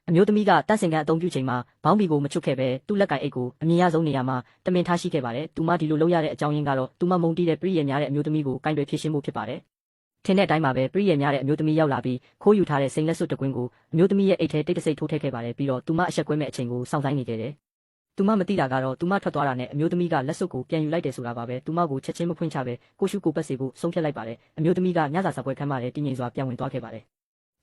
အမျိုးသမီးကတန့်စင်ကန်အသုံးပြုချိန်မှာဘောင်းဘီကိုမချွတ်ခဲ့ပဲသူ့လက်ကင်အိတ်ကိုအမြင်ရဆုံးနေရာမှာတမင်ထားရှိခဲ့ပါတယ်။သူမဒီလိုလုပ်ရတဲ့အကြောင်းရင်းကတော့သူမမုန်းတီးတဲ့ပရိယေများတဲ့အမျိုးသမီးကိုကင်တွယ်ဖြည့်ရှင်းဖို့ဖြစ်ပါတယ်။ထင်တဲ့အတိုင်းမှာပဲပရိယေများတဲ့အမျိုးသမီးရောက်လာပြီးခိုးယူထားတဲ့စိန်လက်စွပ်တကွင်းကိုအမျိုးသမီးရဲ့အိတ်ထဲတိတ်တဆိတ်ထိုးထည့်ခဲ့ပါတယ်ပြီးတော့သူမအဆက်ကွဲမဲ့အချိန်ကိုစောင့်ဆိုင်းနေခဲ့တယ်။သူမမသိတာကတော့သူမထွက်သွားတာနဲ့အမျိုးသမီးကလက်စွပ်ကိုပြန်ယူလိုက်တယ်ဆိုတာပါပဲ။သူမကိုချက်ချင်းမဖွင့်ချပဲကိုရှုကိုပတ်စေဖို့ဆုံးဖြတ်လိုက်ပါတယ်။အမျိုးသမီးကညစာစားပွဲခန်းမှာတည်ငြိမ်စွာပြန်ဝင်သွားခဲ့ပါတယ်။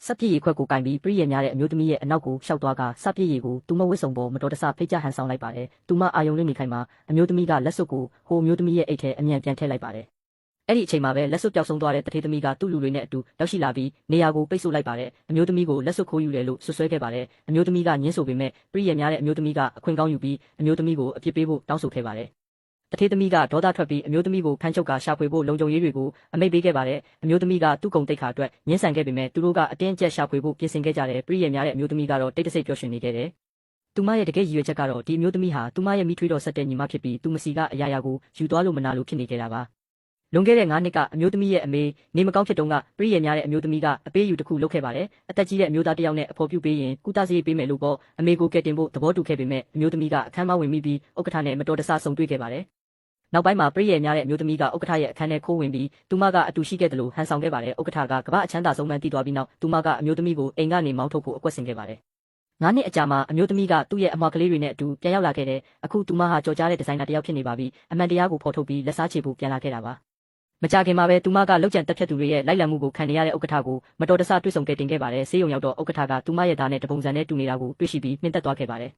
စပ်ပြည့်ရီခွက်ကိုကင်ပြီးပရိယေများတဲ့အမျိုးသမီးရဲ့အနောက်ကိုရှောက်သွားကစပ်ပြည့်ရီကိုသူမဝစ်စုံပေါ်မတော်တဆဖိတ်ကြဟန်ဆောင်လိုက်ပါတယ်။သူမအာယုံလွင့်နေခိုင်မှာအမျိုးသမီးကလက်စွပ်ကိုဟိုအမျိုးသမီးရဲ့အိတ်ထဲအမြန်ပြန်ထည့်လိုက်ပါတယ်။အဲ့ဒီအချိန်မှာပဲလက်စွပ်ပျောက်ဆုံးသွားတဲ့တထေးသမီးကသူ့လူတွေနဲ့အတူရောက်ရှိလာပြီးနေရာကိုပိတ်ဆို့လိုက်ပါတယ်။အမျိုးသမီးကိုလက်စွပ်ခိုးယူတယ်လို့ဆွဆွဲခဲ့ပါတယ်။အမျိုးသမီးကညှင်းဆိုပေမဲ့ပရိယေများတဲ့အမျိုးသမီးကအခွင့်ကောင်းယူပြီးအမျိုးသမီးကိုအပြစ်ပေးဖို့တောင်းဆိုခဲ့ပါတယ်။တထေးသမီးကဒေါသထွက်ပြီးအမျိုးသမီးကိုဖမ်းချုပ်ကရှာဖွေဖို့လုံခြုံရေးတွေကိုအမိန့်ပေးခဲ့ပါတယ်။အမျိုးသမီးကသူ့ကုံတိတ်ခါအတွက်ညှင်းဆန်ခဲ့ပေမဲ့သူတို့ကအတင်းအကျပ်ရှာဖွေဖို့ပြင်ဆင်ခဲ့ကြတယ်။ပရိယေများတဲ့အမျိုးသမီးကတော့တိတ်တဆိတ်ပျော်ရွှင်နေခဲ့တယ်။သူမရဲ့တကယ်ရည်ရွယ်ချက်ကတော့ဒီအမျိုးသမီးဟာသူမရဲ့မိထွေးတော်ဆက်တဲ့ညီမဖြစ်ပြီးသူမစီကအရာရာကိုယူသွားလို့မနာလို့ဖြစ်နေခဲ့တာပါ။လွန်ခဲ့တဲ့9နှစ်ကအမျိုးသမီးရဲ့အမေနေမကောင်းဖြစ်တုန်းကပရိယေများတဲ့အမျိုးသမီးကအပေးယူတစ်ခုလုပ်ခဲ့ပါတယ်။အသက်ကြီးတဲ့အမျိုးသားတစ်ယောက်နဲ့အဖော်ပြုပေးရင်ကုသစရိတ်ပေးမယ်လို့ပေါ့အမေကိုကယ်တင်ဖို့သဘောတူခဲ့ပေမဲ့အမျိုးသမီးကအခန်းမဝင်မိပြီးဥက္ကဋ္ဌနဲ့မတော်တဆဆုံတွေ့ခဲ့ပါတယ်။နောက်ပိုင်းမှာပရိယေများတဲ့အမျိုးသမီးကဥက္ကဋ္ဌရဲ့အခန်းထဲခိုးဝင်ပြီးသူမကအတူရှိခဲ့တယ်လို့ဟန်ဆောင်ခဲ့ပါတယ်။ဥက္ကဋ္ဌကကမ္ဘာအချမ်းသာဆုံးမှန်းသိသွားပြီးနောက်သူမကအမျိုးသမီးကိုအိမ်ကနေမောင်းထုတ်ဖို့အကွက်ဆင်ခဲ့ပါတယ်။9နှစ်အကြာမှာအမျိုးသမီးကသူ့ရဲ့အမွှာကလေးတွေနဲ့အတူပြန်ရောက်လာခဲ့တယ်။အခုသူမဟာကြော်ကြားတဲ့ဒီဇိုင်နာတစ်ယောက်ဖြစ်နေပါပြီ။အမှန်တရားကိုဖော်ထုတ်ပြီးလက်စားချေဖို့ပြန်လာခဲ့တာပါ။မကြခင်မှာပဲသူမကလောက်ကျန်တက်ဖြတ်သူတွေရဲ့လိုက်လံမှုကိုခံနေရတဲ့ဥက္ကဋ္ဌကိုမတော်တဆတွေ့ဆုံခဲ့တင်ခဲ့ပါတယ်။ဆေးရုံရောက်တော့ဥက္ကဋ္ဌကသူမရဲ့သားနဲ့တပုံစံနဲ့တူနေတာကိုတွေ့ရှိပြီးနှင်သက်သွားခဲ့ပါတယ်